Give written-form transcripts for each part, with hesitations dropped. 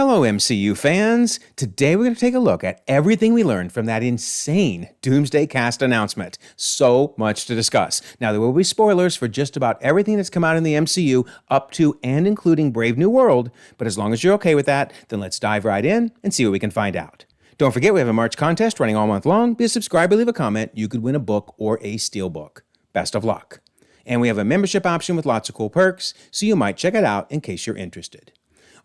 Hello, MCU fans! Today we're going to take a look at everything we learned from that insane Doomsday cast announcement. So much to discuss. Now, there will be spoilers for just about everything that's come out in the MCU, up to and including Brave New World, but as long as you're okay with that, then let's dive right in and see what we can find out. Don't forget, we have a March contest running all month long. Be a subscriber, leave a comment. You could win a book or a steelbook. Best of luck. And we have a membership option with lots of cool perks, so you might check it out in case you're interested.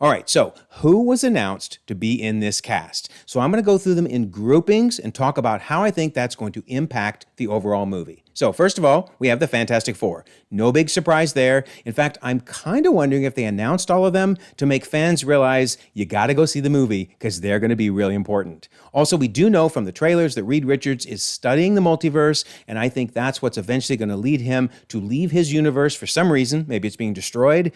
All right, so who was announced to be in this cast? So I'm going to go through them in groupings and talk about how I think that's going to impact the overall movie. So first of all, we have the Fantastic Four. No big surprise there. In fact, I'm kind of wondering if they announced all of them to make fans realize you got to go see the movie because they're going to be really important. Also, we do know from the trailers that Reed Richards is studying the multiverse, and I think that's what's eventually going to lead him to leave his universe for some reason. Maybe it's being destroyed,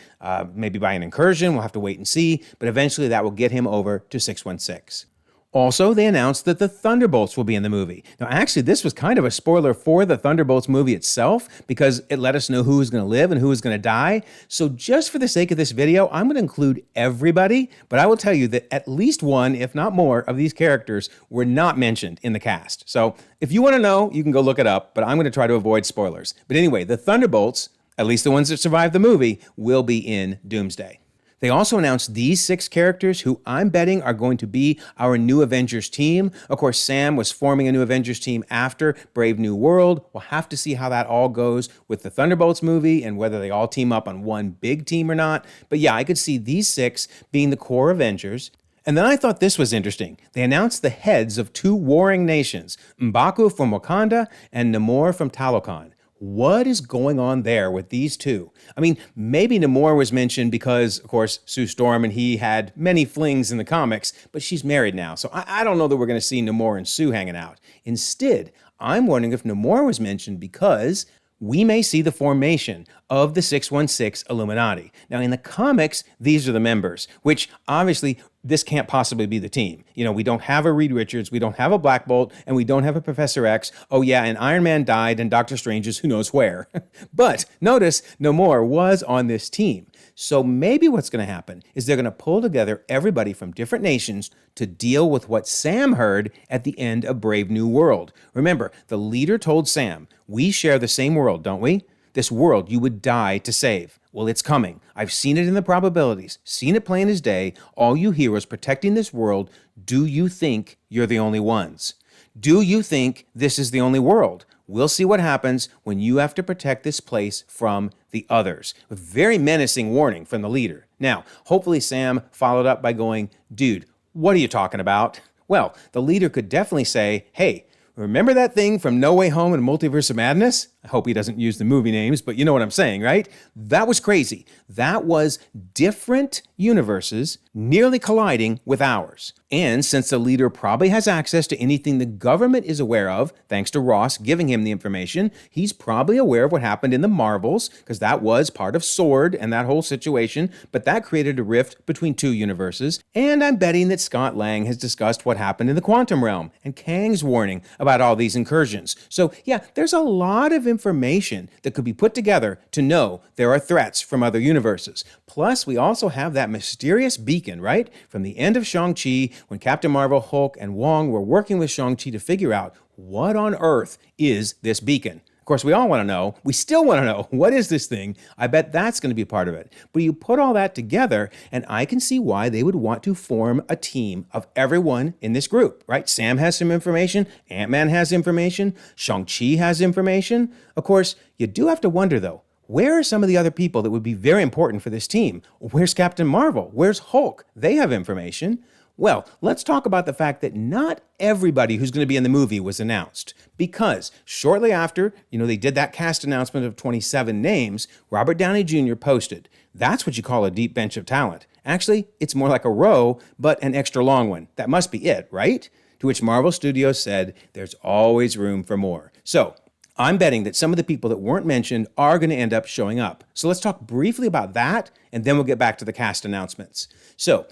maybe by an incursion. We'll have to wait and see, but eventually that will get him over to 616. Also, they announced that the Thunderbolts will be in the movie. Now, actually, this was kind of a spoiler for the Thunderbolts movie itself because it let us know who was going to live and who was going to die. So just for the sake of this video, I'm going to include everybody, but I will tell you that at least one, if not more, of these characters were not mentioned in the cast. So if you want to know, you can go look it up, but I'm going to try to avoid spoilers. But anyway, the Thunderbolts, at least the ones that survived the movie, will be in Doomsday. They also announced these 6 characters who I'm betting are going to be our new Avengers team. Of course, Sam was forming a new Avengers team after Brave New World. We'll have to see how that all goes with the Thunderbolts movie and whether they all team up on one big team or not. But yeah, I could see these 6 being the core Avengers. And then I thought this was interesting. They announced the heads of 2 warring nations, M'Baku from Wakanda and Namor from Talokan. What is going on there with these two? I mean, maybe Namor was mentioned because, of course, Sue Storm and he had many flings in the comics, but she's married now. So I don't know that we're going to see Namor and Sue hanging out. Instead, I'm wondering if Namor was mentioned because we may see the formation of the 616 Illuminati. Now, in the comics, these are the members, which obviously this can't possibly be the team. You know, we don't have a Reed Richards, we don't have a Black Bolt, and we don't have a Professor X. Oh yeah, and Iron Man died, and Doctor Strange is who knows where. But notice Namor was on this team. So maybe what's going to happen is they're going to pull together everybody from different nations to deal with what Sam heard at the end of Brave New World. Remember, the leader told Sam, we share the same world, don't we? This world you would die to save. Well, it's coming. I've seen it in the probabilities, seen it plain as day. All you heroes protecting this world, do you think you're the only ones? Do you think this is the only world? We'll see what happens when you have to protect this place from the others. A very menacing warning from the leader. Now, hopefully Sam followed up by going, dude, what are you talking about? Well, the leader could definitely say, hey, remember that thing from No Way Home and Multiverse of Madness? I hope he doesn't use the movie names, but you know what I'm saying, right? That was crazy. That was different universes nearly colliding with ours. And since the leader probably has access to anything the government is aware of, thanks to Ross giving him the information, he's probably aware of what happened in the Marvels, because that was part of SWORD and that whole situation, but that created a rift between 2 universes. And I'm betting that Scott Lang has discussed what happened in the quantum realm and Kang's warning about all these incursions. So yeah, there's a lot of information that could be put together to know there are threats from other universes. Plus, we also have that mysterious beacon, right? From the end of Shang-Chi, when Captain Marvel, Hulk, and Wong were working with Shang-Chi to figure out what on earth is this beacon. Of course, we all want to know. We still want to know, what is this thing? I bet that's going to be part of it. But you put all that together, and I can see why they would want to form a team of everyone in this group, right? Sam has some information, Ant-Man has information, Shang-Chi has information. Of course, you do have to wonder, though, where are some of the other people that would be very important for this team? Where's Captain Marvel? Where's Hulk? They have information. Well, let's talk about the fact that not everybody who's going to be in the movie was announced, because shortly after, they did that cast announcement of 27 names, Robert Downey Jr. posted, that's what you call a deep bench of talent. Actually, it's more like a row, but an extra long one. That must be it, right? To which Marvel Studios said, there's always room for more. So I'm betting that some of the people that weren't mentioned are going to end up showing up. So let's talk briefly about that, and then we'll get back to the cast announcements. So,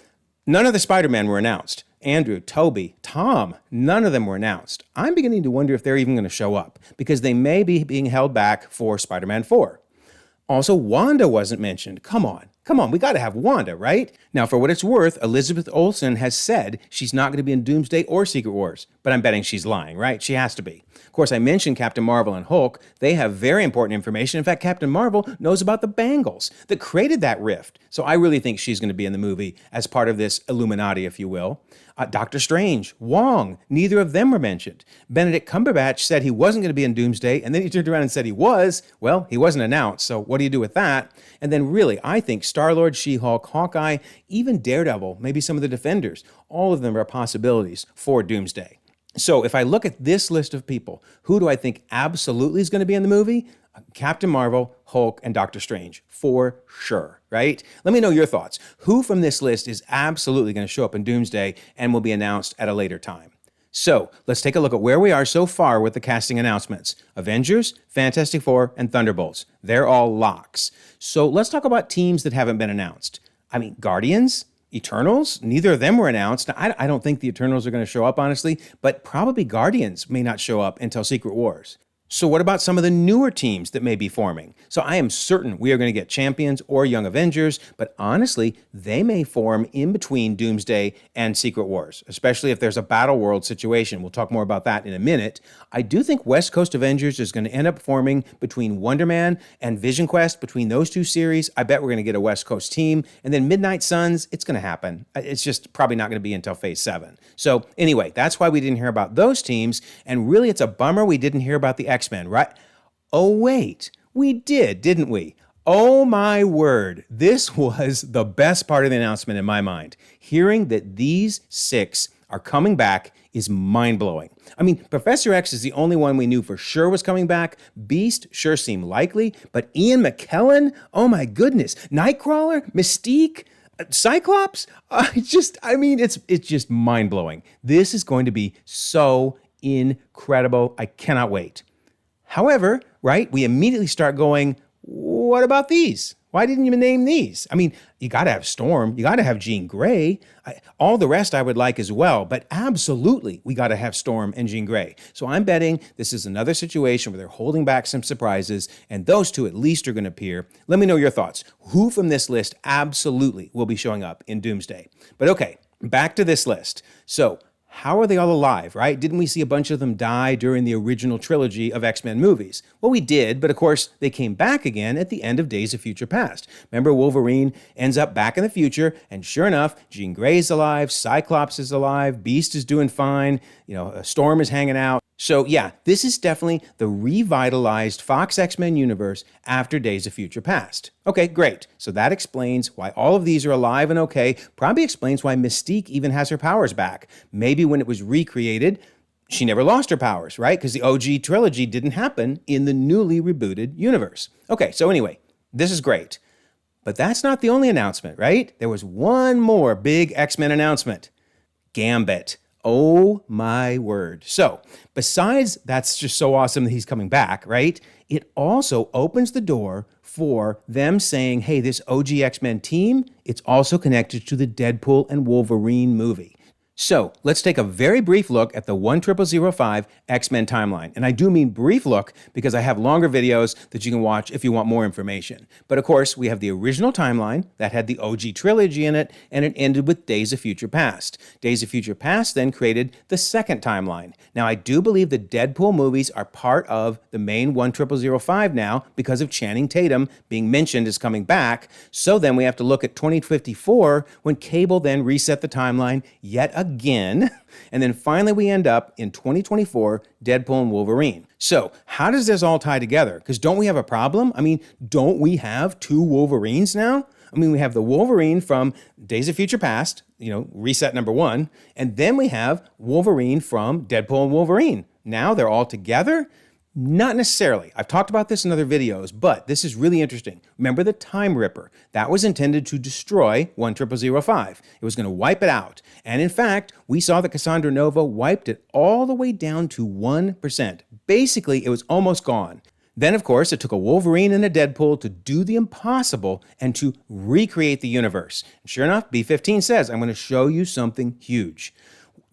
none of the Spider-Man were announced. Andrew, Toby, Tom, none of them were announced. I'm beginning to wonder if they're even going to show up, because they may be being held back for Spider-Man 4. Also, Wanda wasn't mentioned. Come on. Come on, we got to have Wanda, right? Now, for what it's worth, Elizabeth Olsen has said she's not going to be in Doomsday or Secret Wars, but I'm betting she's lying, right? She has to be. Of course, I mentioned Captain Marvel and Hulk. They have very important information. In fact, Captain Marvel knows about the bangles that created that rift. So I really think she's going to be in the movie as part of this Illuminati, if you will. Doctor Strange, Wong, neither of them were mentioned. Benedict Cumberbatch said he wasn't going to be in Doomsday, and then he turned around and said he was. Well, he wasn't announced, so what do you do with that? And then really, I think Star-Lord, She-Hulk, Hawkeye, even Daredevil, maybe some of the Defenders, all of them are possibilities for Doomsday. So if I look at this list of people, who do I think absolutely is going to be in the movie? Captain Marvel, Hulk, and Doctor Strange, for sure, right? Let me know your thoughts. Who from this list is absolutely going to show up in Doomsday and will be announced at a later time? So let's take a look at where we are so far with the casting announcements. Avengers, Fantastic Four, and Thunderbolts. They're all locks. So let's talk about teams that haven't been announced. I mean, Guardians, Eternals, neither of them were announced. Now, I don't think the Eternals are going to show up, honestly, but probably Guardians may not show up until Secret Wars. So what about some of the newer teams that may be forming? So I am certain we are going to get Champions or Young Avengers, but honestly, they may form in between Doomsday and Secret Wars, especially if there's a battle world situation. We'll talk more about that in a minute. I do think West Coast Avengers is going to end up forming between Wonder Man and Vision Quest. Between those two series, I bet we're going to get a West Coast team. And then Midnight Suns, it's going to happen. It's just probably not going to be until Phase 7. So anyway, that's why we didn't hear about those teams. And really, it's a bummer we didn't hear about the X-Men, right? Oh, wait, we did, didn't we? Oh my word, this was the best part of the announcement in my mind. Hearing that these 6 are coming back is mind-blowing. I mean, Professor X is the only one we knew for sure was coming back. Beast sure seemed likely, but Ian McKellen? Oh my goodness. Nightcrawler? Mystique? Cyclops? It's just mind-blowing. This is going to be so incredible. I cannot wait. However, right, we immediately start going, what about these? Why didn't you name these? I mean, you got to have Storm. You got to have Jean Grey. All the rest I would like as well, but absolutely we got to have Storm and Jean Grey. So I'm betting this is another situation where they're holding back some surprises, and those 2 at least are going to appear. Let me know your thoughts. Who from this list absolutely will be showing up in Doomsday? But okay, back to this list. So how are they all alive, right? Didn't we see a bunch of them die during the original trilogy of X-Men movies? Well, we did, but of course, they came back again at the end of Days of Future Past. Remember, Wolverine ends up back in the future, and sure enough, Jean Grey's alive, Cyclops is alive, Beast is doing fine, Storm is hanging out. So yeah, this is definitely the revitalized Fox X-Men universe after Days of Future Past. Okay, great. So that explains why all of these are alive and okay. Probably explains why Mystique even has her powers back. Maybe when it was recreated, she never lost her powers, right? Because the OG trilogy didn't happen in the newly rebooted universe. Okay, so anyway, this is great. But that's not the only announcement, right? There was one more big X-Men announcement. Gambit. Oh my word. So besides that's just so awesome that he's coming back, right? It also opens the door for them saying, hey, this OG X-Men team, it's also connected to the Deadpool and Wolverine movie. So let's take a very brief look at the 10005 X-Men timeline. And I do mean brief look because I have longer videos that you can watch if you want more information. But of course, we have the original timeline that had the OG trilogy in it, and it ended with Days of Future Past. Days of Future Past then created the second timeline. Now, I do believe the Deadpool movies are part of the main 10005 now because of Channing Tatum being mentioned as coming back. So then we have to look at 2054 when Cable then reset the timeline yet again. And then finally we end up in 2024, Deadpool and Wolverine. So how does this all tie together? Because don't we have a problem? I mean, don't we have 2 Wolverines now? I mean, we have the Wolverine from Days of Future Past, reset number 1, and then we have Wolverine from Deadpool and Wolverine. Now they're all together? Not necessarily. I've talked about this in other videos, but this is really interesting. Remember the Time Ripper? That was intended to destroy 10005. It was going to wipe it out. And in fact, we saw that Cassandra Nova wiped it all the way down to 1%. Basically, it was almost gone. Then, of course, it took a Wolverine and a Deadpool to do the impossible and to recreate the universe. And sure enough, B-15 says, I'm going to show you something huge.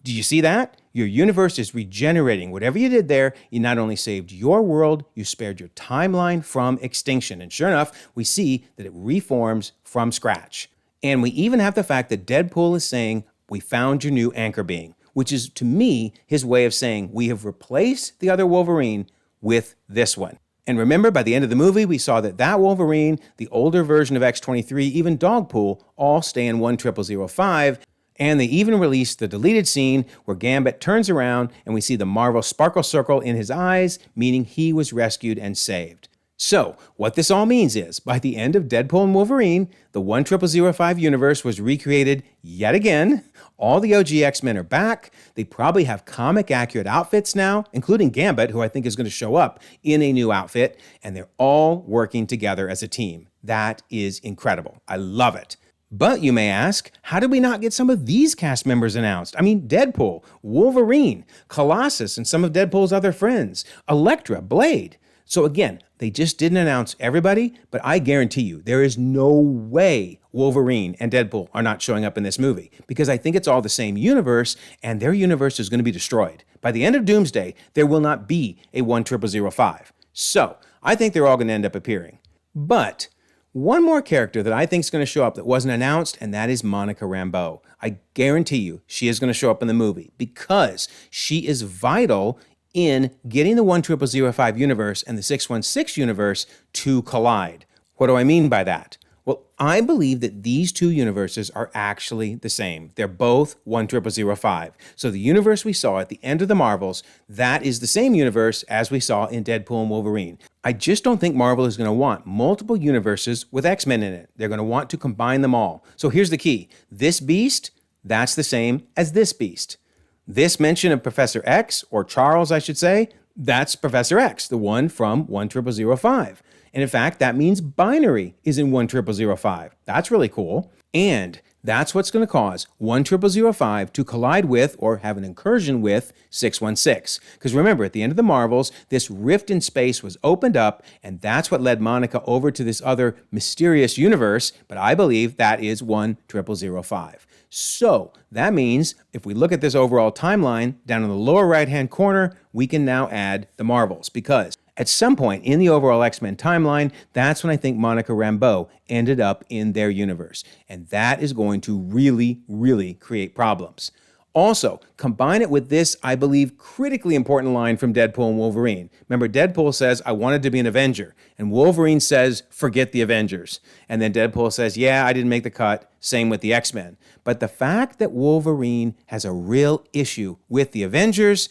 Do you see that? Your universe is regenerating. Whatever you did there, you not only saved your world, you spared your timeline from extinction. And sure enough, we see that it reforms from scratch. And we even have the fact that Deadpool is saying, we found your new anchor being, which is, to me, his way of saying we have replaced the other Wolverine with this one. And remember, by the end of the movie, we saw that Wolverine, the older version of X-23, even Dogpool, all stay in 10005, and they even released the deleted scene where Gambit turns around and we see the Marvel sparkle circle in his eyes, meaning he was rescued and saved. So, what this all means is, by the end of Deadpool and Wolverine, the 10005 universe was recreated yet again. All the OG X-Men are back. They probably have comic-accurate outfits now, including Gambit, who I think is going to show up in a new outfit, and they're all working together as a team. That is incredible. I love it. But you may ask, how did we not get some of these cast members announced? I mean, Deadpool, Wolverine, Colossus, and some of Deadpool's other friends, Elektra, Blade. So again, they just didn't announce everybody, but I guarantee you, there is no way Wolverine and Deadpool are not showing up in this movie, because I think it's all the same universe, and their universe is going to be destroyed. By the end of Doomsday, there will not be a 10005. So, I think they're all going to end up appearing. But one more character that I think is going to show up that wasn't announced, and that is Monica Rambeau. I guarantee you, she is going to show up in the movie, because she is vital in getting the 10005 universe and the 616 universe to collide. What do I mean by that? Well, I believe that these two universes are actually the same. They're both 10005. So the universe we saw at the end of the Marvels, that is the same universe as we saw in Deadpool and Wolverine. I just don't think Marvel is going to want multiple universes with X-Men in it. They're going to want to combine them all. So here's the key. This beast, that's the same as this beast. This mention of Professor X, or Charles, I should say, that's Professor X, the one from 10005. And in fact, that means binary is in 10005. That's really cool. And that's what's going to cause 10005 to collide with, or have an incursion with, 616. Because remember, at the end of the Marvels, this rift in space was opened up, and that's what led Monica over to this other mysterious universe, but I believe that is 10005. So that means if we look at this overall timeline, down in the lower right-hand corner, we can now add the Marvels, because at some point in the overall X-Men timeline, that's when I think Monica Rambeau ended up in their universe. And that is going to really, really create problems. Also, combine it with this, I believe, critically important line from Deadpool and Wolverine. Remember, Deadpool says, I wanted to be an Avenger. And Wolverine says, forget the Avengers. And then Deadpool says, yeah, I didn't make the cut. Same with the X-Men. But the fact that Wolverine has a real issue with the Avengers,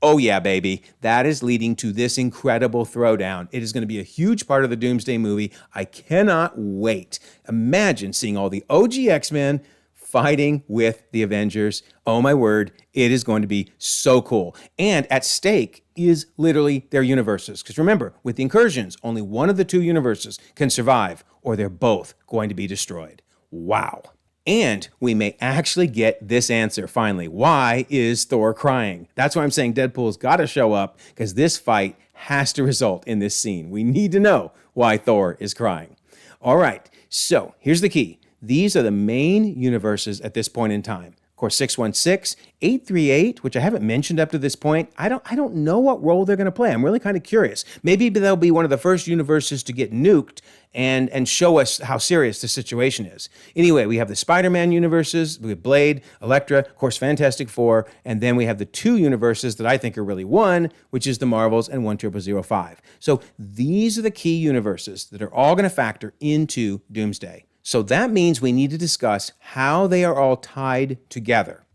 oh yeah, baby, that is leading to this incredible throwdown. It is going to be a huge part of the Doomsday movie. I cannot wait. Imagine seeing all the OG X-Men fighting with the Avengers. Oh my word, it is going to be so cool. And at stake is literally their universes. Because remember, with the incursions, only one of the two universes can survive, or they're both going to be destroyed. Wow. And we may actually get this answer finally. Why is Thor crying? That's why I'm saying Deadpool's got to show up, because this fight has to result in this scene. We need to know why Thor is crying. All right, so here's the key. These are the main universes at this point in time. Of course, 616, 838, which I haven't mentioned up to this point. I don't know what role they're going to play. I'm really kind of curious. Maybe they'll be one of the first universes to get nuked and show us how serious the situation is. Anyway, we have the Spider-Man universes with Blade, Elektra, of course, Fantastic Four, and then we have the two universes that I think are really one, which is the Marvels and 10005. So these are the key universes that are all going to factor into Doomsday. So that means we need to discuss how they are all tied together.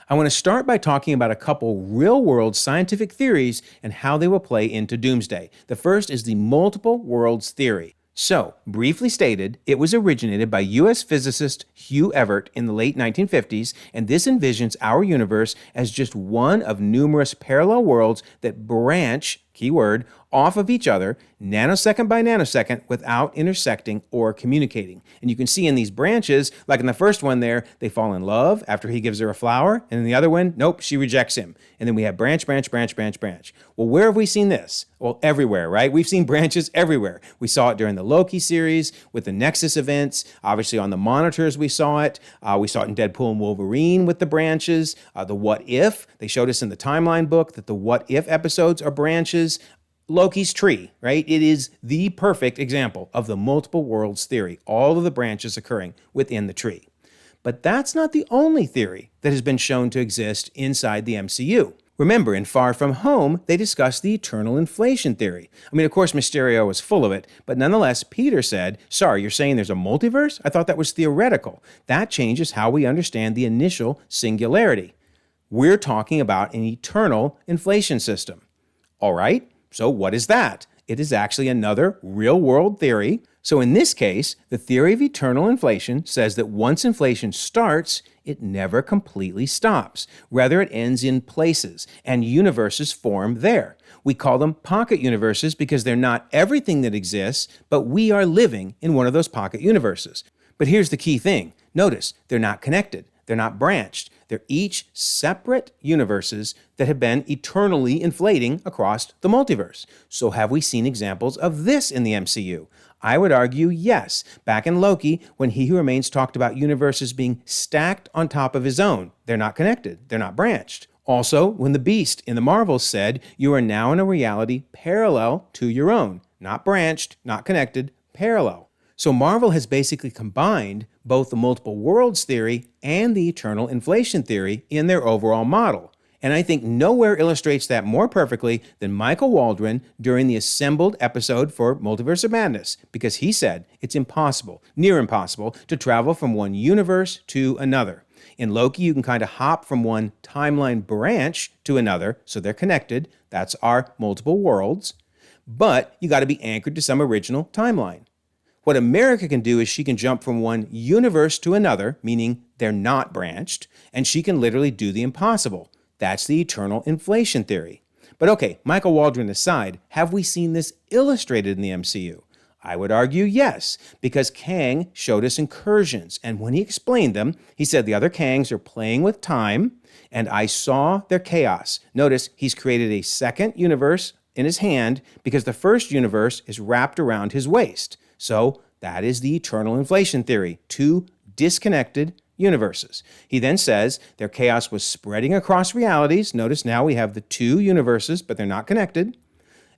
I want to start by talking about a couple real-world scientific theories and how they will play into Doomsday. The first is the multiple worlds theory. So, briefly stated, it was originated by U.S. physicist Hugh Everett in the late 1950s, and this envisions our universe as just one of numerous parallel worlds that branch keyword, off of each other, nanosecond by nanosecond, without intersecting or communicating. And you can see in these branches, like in the first one there, they fall in love after he gives her a flower, and in the other one, nope, she rejects him. And then we have branch, branch, branch, branch, branch. Well, where have we seen this? Well, everywhere, right? We've seen branches everywhere. We saw it during the Loki series with the Nexus events. Obviously, on the monitors, we saw it. We saw it in Deadpool and Wolverine with the branches. The What If, they showed us in the timeline book that the What If episodes are branches. Loki's tree, right? It is the perfect example of the multiple worlds theory, all of the branches occurring within the tree. But that's not the only theory that has been shown to exist inside the MCU. Remember, in Far From Home, they discussed the eternal inflation theory. I mean, of course, Mysterio was full of it, but nonetheless, Peter said, sorry, you're saying there's a multiverse? I thought that was theoretical. That changes how we understand the initial singularity. We're talking about an eternal inflation system. All right, so what is that? It is actually another real-world theory. So in this case, the theory of eternal inflation says that once inflation starts, it never completely stops. Rather, it ends in places, and universes form there. We call them pocket universes because they're not everything that exists, but we are living in one of those pocket universes. But here's the key thing. Notice, they're not connected. They're not branched. They're each separate universes that have been eternally inflating across the multiverse. So have we seen examples of this in the MCU? I would argue yes. Back in Loki, when He Who Remains talked about universes being stacked on top of his own. They're not connected. They're not branched. Also, when the Beast in the Marvels said, you are now in a reality parallel to your own. Not branched, not connected, parallel. So Marvel has basically combined both the multiple worlds theory and the eternal inflation theory in their overall model. And I think nowhere illustrates that more perfectly than Michael Waldron during the assembled episode for Multiverse of Madness, because he said it's impossible, near impossible, to travel from one universe to another. In Loki, you can kind of hop from one timeline branch to another, so they're connected. That's our multiple worlds. But you got to be anchored to some original timeline. What America can do is she can jump from one universe to another, meaning they're not branched, and she can literally do the impossible. That's the eternal inflation theory. But okay, Michael Waldron aside, have we seen this illustrated in the MCU? I would argue yes, because Kang showed us incursions, and when he explained them, he said the other Kangs are playing with time, and I saw their chaos. Notice he's created a second universe in his hand because the first universe is wrapped around his waist. So that is the eternal inflation theory, two disconnected universes. He then says their chaos was spreading across realities. Notice now we have the two universes, but they're not connected.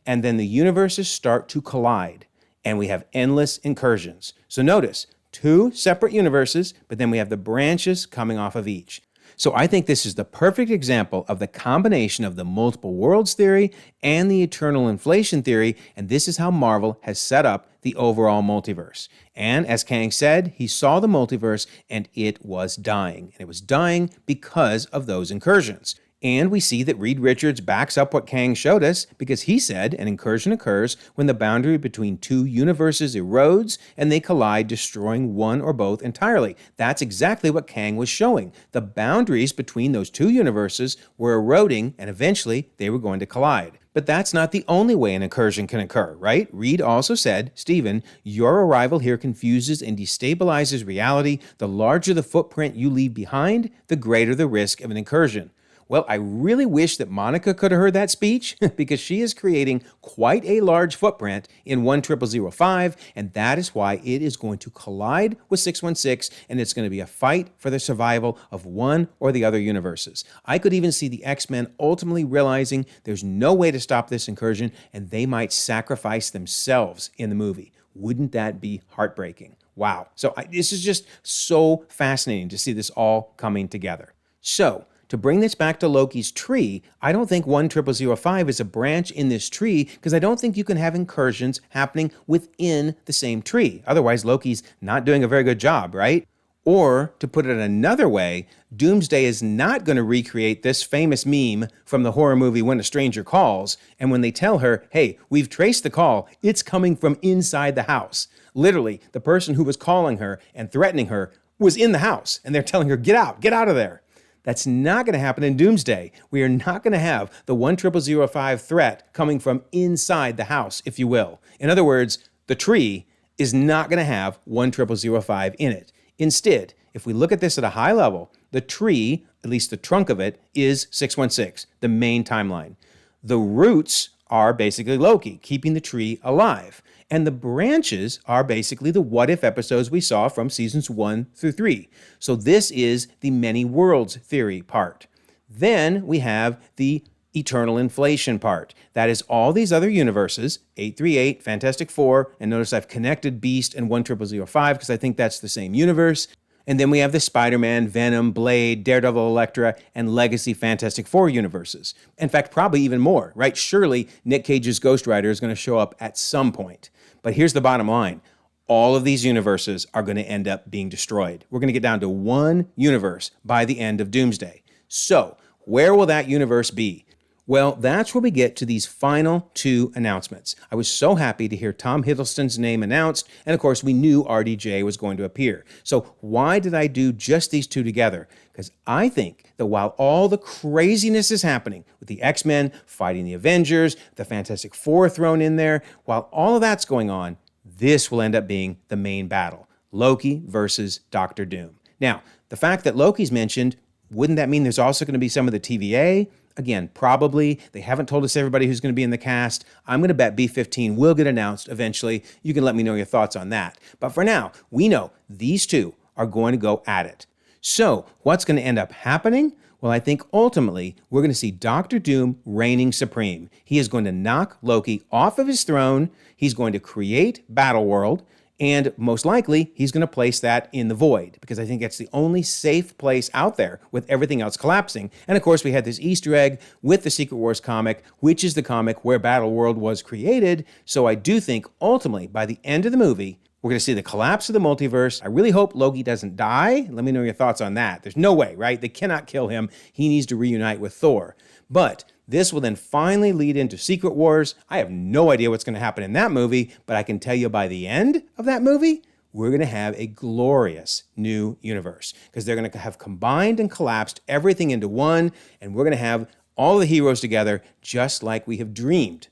And then the universes start to collide, and we have endless incursions. So notice, two separate universes, but then we have the branches coming off of each. So I think this is the perfect example of the combination of the multiple worlds theory and the eternal inflation theory, and this is how Marvel has set up the overall multiverse. And as Kang said, he saw the multiverse and it was dying. And it was dying because of those incursions. And we see that Reed Richards backs up what Kang showed us because he said an incursion occurs when the boundary between two universes erodes and they collide, destroying one or both entirely. That's exactly what Kang was showing. The boundaries between those two universes were eroding and eventually they were going to collide. But that's not the only way an incursion can occur, right? Reed also said, Stephen, your arrival here confuses and destabilizes reality. The larger the footprint you leave behind, the greater the risk of an incursion. Well, I really wish that Monica could have heard that speech because she is creating quite a large footprint in 10005, and that is why it is going to collide with 616, and it's going to be a fight for the survival of one or the other universes. I could even see the X-Men ultimately realizing there's no way to stop this incursion, and they might sacrifice themselves in the movie. Wouldn't that be heartbreaking? Wow. So this is just so fascinating to see this all coming together. So, to bring this back to Loki's tree, I don't think 10005 is a branch in this tree because I don't think you can have incursions happening within the same tree. Otherwise, Loki's not doing a very good job, right? Or, to put it another way, Doomsday is not going to recreate this famous meme from the horror movie When a Stranger Calls, and when they tell her, hey, we've traced the call, it's coming from inside the house. Literally, the person who was calling her and threatening her was in the house, and they're telling her, get out of there. That's not going to happen in Doomsday. We are not going to have the 10005 threat coming from inside the house, if you will. In other words, the tree is not going to have 10005 in it. Instead, if we look at this at a high level, the tree, at least the trunk of it, is 616, the main timeline. The roots are basically Loki, keeping the tree alive. And the branches are basically the what if episodes we saw from seasons 1 through 3. So this is the many worlds theory part. Then we have the eternal inflation part. That is all these other universes, 838, Fantastic Four, and notice I've connected Beast and 10005 because I think that's the same universe. And then we have the Spider-Man, Venom, Blade, Daredevil, Elektra, and Legacy Fantastic Four universes. In fact, probably even more, right? Surely Nick Cage's Ghost Rider is going to show up at some point. But here's the bottom line. All of these universes are going to end up being destroyed. We're going to get down to one universe by the end of Doomsday. So, where will that universe be? Well, that's where we get to these final two announcements. I was so happy to hear Tom Hiddleston's name announced, and of course we knew RDJ was going to appear. So why did I do just these two together? Because I think that while all the craziness is happening with the X-Men fighting the Avengers, the Fantastic Four thrown in there, while all of that's going on, this will end up being the main battle. Loki versus Doctor Doom. Now, the fact that Loki's mentioned, wouldn't that mean there's also going to be some of the TVA? Again, probably. They haven't told us everybody who's going to be in the cast. I'm going to bet B-15 will get announced eventually. You can let me know your thoughts on that. But for now, we know these two are going to go at it. So what's going to end up happening? Well, I think ultimately we're going to see Doctor Doom reigning supreme. He is going to knock Loki off of his throne. He's going to create Battleworld. And most likely, he's going to place that in the void because I think that's the only safe place out there with everything else collapsing. And of course, we had this Easter egg with the Secret Wars comic, which is the comic where Battleworld was created. So I do think ultimately, by the end of the movie, we're going to see the collapse of the multiverse. I really hope Loki doesn't die. Let me know your thoughts on that. There's no way, right? They cannot kill him. He needs to reunite with Thor. But this will then finally lead into Secret Wars. I have no idea what's going to happen in that movie, but I can tell you by the end of that movie, we're going to have a glorious new universe because they're going to have combined and collapsed everything into one, and we're going to have all the heroes together just like we have dreamed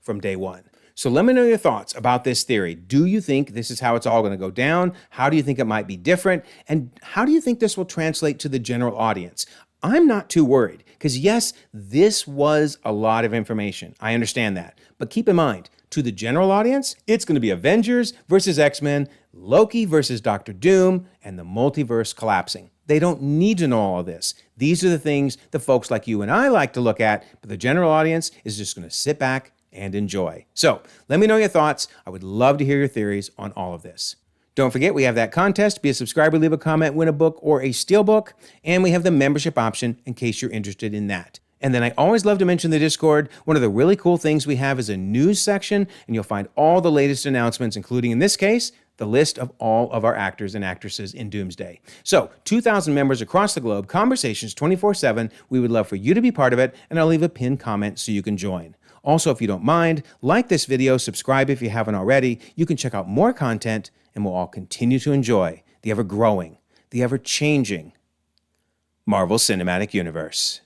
from day one. So let me know your thoughts about this theory. Do you think this is how it's all going to go down? How do you think it might be different? And how do you think this will translate to the general audience? I'm not too worried because yes, this was a lot of information. I understand that. But keep in mind, to the general audience, it's going to be Avengers versus X-Men, Loki versus Doctor Doom, and the multiverse collapsing. They don't need to know all of this. These are the things the folks like you and I like to look at, but the general audience is just going to sit back and enjoy. So let me know your thoughts. I would love to hear your theories on all of this. Don't forget, we have that contest. Be a subscriber, leave a comment, win a book or a steelbook. And we have the membership option in case you're interested in that. And then I always love to mention the Discord. One of the really cool things we have is a news section, and you'll find all the latest announcements, including in this case, the list of all of our actors and actresses in Doomsday. So 2,000 members across the globe, conversations 24/7. We would love for you to be part of it, and I'll leave a pinned comment so you can join. Also, if you don't mind, like this video, subscribe if you haven't already. You can check out more content, and we'll all continue to enjoy the ever-growing, the ever-changing Marvel Cinematic Universe.